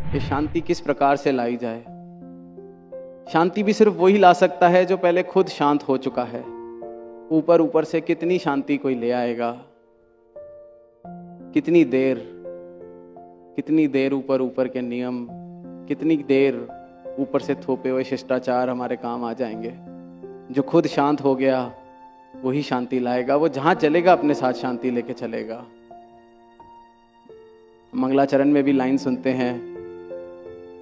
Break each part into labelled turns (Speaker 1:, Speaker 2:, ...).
Speaker 1: कि शांति किस प्रकार से लाई जाए। शांति भी सिर्फ वही ला सकता है जो पहले खुद शांत हो चुका है। ऊपर ऊपर से कितनी शांति कोई ले आएगा, कितनी देर ऊपर ऊपर के नियम, कितनी देर ऊपर से थोपे हुए शिष्टाचार हमारे काम आ जाएंगे। जो खुद शांत हो गया वही शांति लाएगा। वो जहां चलेगा अपने साथ शांति लेके चलेगा। मंगलाचरण में भी लाइन सुनते हैं,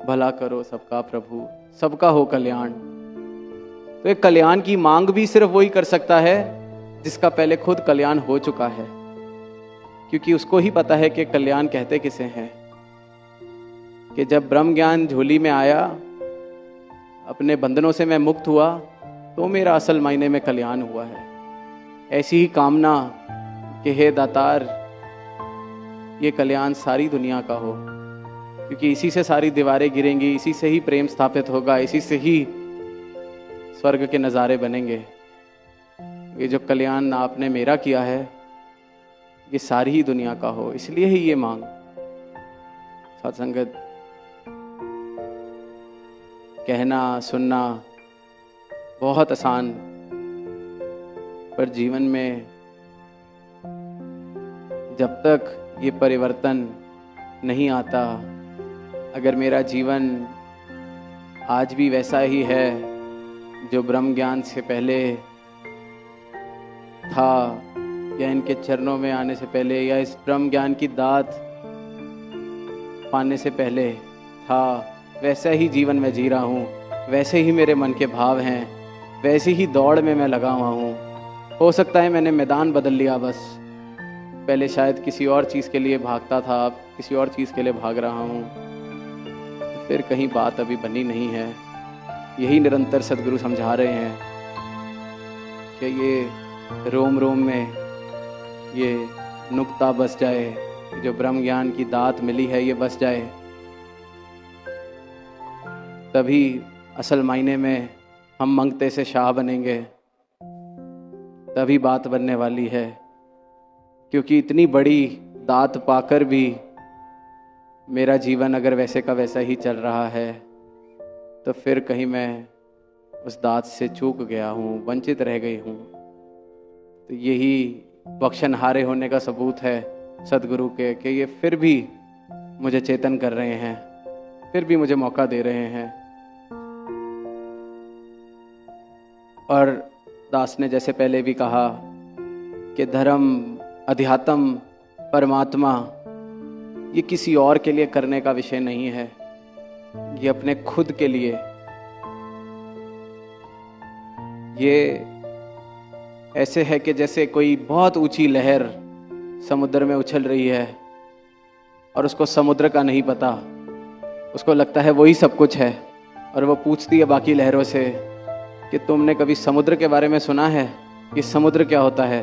Speaker 1: भला करो सबका प्रभु, सबका हो कल्याण। तो एक कल्याण की मांग भी सिर्फ वही कर सकता है जिसका पहले खुद कल्याण हो चुका है, क्योंकि उसको ही पता है कि कल्याण कहते किसे हैं। कि जब ब्रह्म ज्ञान झोली में आया, अपने बंधनों से मैं मुक्त हुआ, तो मेरा असल मायने में कल्याण हुआ है। ऐसी ही कामना कि हे दातार, ये कल्याण सारी दुनिया का हो, क्योंकि इसी से सारी दीवारें गिरेंगी, इसी से ही प्रेम स्थापित होगा, इसी से ही स्वर्ग के नज़ारे बनेंगे। ये जो कल्याण आपने मेरा किया है ये सारी ही दुनिया का हो, इसलिए ही ये मांग। सत्संगत कहना सुनना बहुत आसान, पर जीवन में जब तक ये परिवर्तन नहीं आता, अगर मेरा जीवन आज भी वैसा ही है जो ब्रह्म ज्ञान से पहले था, या इनके चरणों में आने से पहले, या इस ब्रह्म ज्ञान की दात पाने से पहले था, वैसा ही जीवन में जी रहा हूँ, वैसे ही मेरे मन के भाव हैं, वैसी ही दौड़ में मैं लगा हुआ हूँ। हो सकता है मैंने मैदान बदल लिया बस। पहले शायद किसी और चीज़ के लिए भागता था, अब किसी और चीज़ के लिए भाग रहा हूँ। तो फिर कहीं बात अभी बनी नहीं है। यही निरंतर सद्गुरु समझा रहे हैं कि ये रोम रोम में ये नुक्ता बस जाए, जो ब्रह्म ज्ञान की दात मिली है ये बस जाए, तभी असल मायने में हम मंगते से शाह बनेंगे, तभी बात बनने वाली है। क्योंकि इतनी बड़ी दात पाकर भी मेरा जीवन अगर वैसे का वैसा ही चल रहा है, तो फिर कहीं मैं उस दात से चूक गया हूँ, वंचित रह गई हूँ। तो यही बख्शनहारे होने का सबूत है सद्गुरु के, कि ये फिर भी मुझे चेतन कर रहे हैं, फिर भी मुझे मौका दे रहे हैं। और दास ने जैसे पहले भी कहा कि धर्म, अध्यात्म, परमात्मा ये किसी और के लिए करने का विषय नहीं है, ये अपने खुद के लिए। ये ऐसे है कि जैसे कोई बहुत ऊंची लहर समुद्र में उछल रही है और उसको समुद्र का नहीं पता, उसको लगता है वही सब कुछ है, और वो पूछती है बाकी लहरों से कि तुमने कभी समुद्र के बारे में सुना है? कि समुद्र क्या होता है?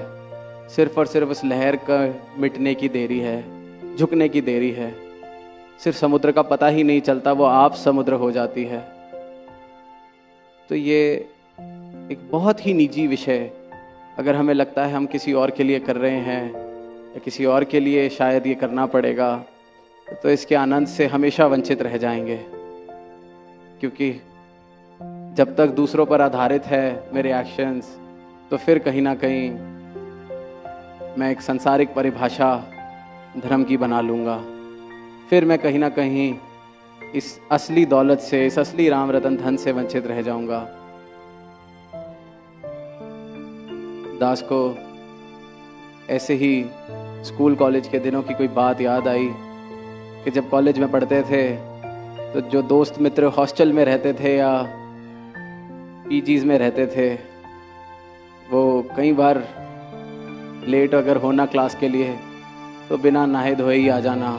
Speaker 1: सिर्फ और सिर्फ उस लहर का मिटने की देरी है, झुकने की देरी है। सिर्फ समुद्र का पता ही नहीं चलता, वो आप समुद्र हो जाती है। तो ये एक बहुत ही निजी विषय, अगर हमें लगता है हम किसी और के लिए कर रहे हैं या किसी और के लिए शायद ये करना पड़ेगा, तो इसके आनंद से हमेशा वंचित रह जाएंगे। क्योंकि जब तक दूसरों पर आधारित है मेरे एक्शंस, तो फिर कहीं ना कहीं मैं एक सांसारिक परिभाषा धर्म की बना लूँगा। फिर मैं कहीं ना कहीं इस असली दौलत से, इस असली राम रतन धन से वंचित रह जाऊँगा। दास को ऐसे ही स्कूल कॉलेज के दिनों की कोई बात याद आई कि जब कॉलेज में पढ़ते थे तो जो दोस्त मित्र हॉस्टल में रहते थे या पीजीज में रहते थे, वो कई बार लेट अगर होना क्लास के लिए तो बिना नहाए धोए ही आ जाना।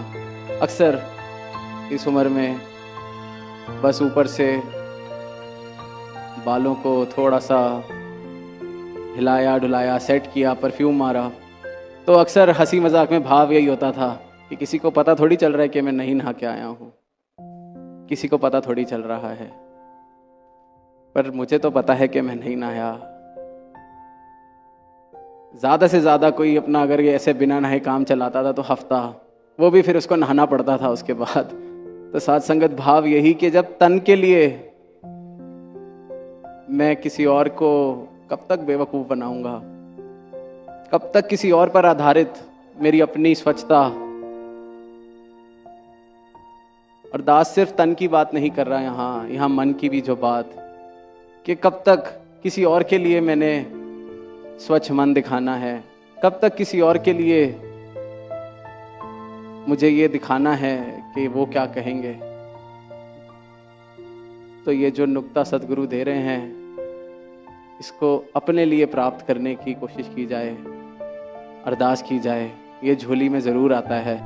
Speaker 1: अक्सर इस उम्र में बस ऊपर से बालों को थोड़ा सा हिलाया डुलाया, सेट किया, परफ्यूम मारा, तो अक्सर हंसी मजाक में भाव यही होता था कि किसी को पता थोड़ी चल रहा है कि मैं नहीं नहा के आया हूँ, किसी को पता थोड़ी चल रहा है। पर मुझे तो पता है कि मैं नहीं नहाया। ज़्यादा से ज़्यादा कोई अपना अगर ये ऐसे बिना नहाए काम चलाता था तो हफ्ता, वो भी फिर उसको नहाना पड़ता था उसके बाद। तो साथ संगत भाव यही कि जब तन के लिए मैं किसी और को कब तक बेवकूफ बनाऊंगा, कब तक किसी और पर आधारित मेरी अपनी स्वच्छता। और दास सिर्फ तन की बात नहीं कर रहा यहाँ मन की भी जो बात, कि कब तक किसी और के लिए मैंने स्वच्छ मन दिखाना है, कब तक किसी और के लिए मुझे ये दिखाना है कि वो क्या कहेंगे। तो ये जो नुक्ता सदगुरु दे रहे हैं, इसको अपने लिए प्राप्त करने की कोशिश की जाए, अरदास की जाए, ये झोली में जरूर आता है।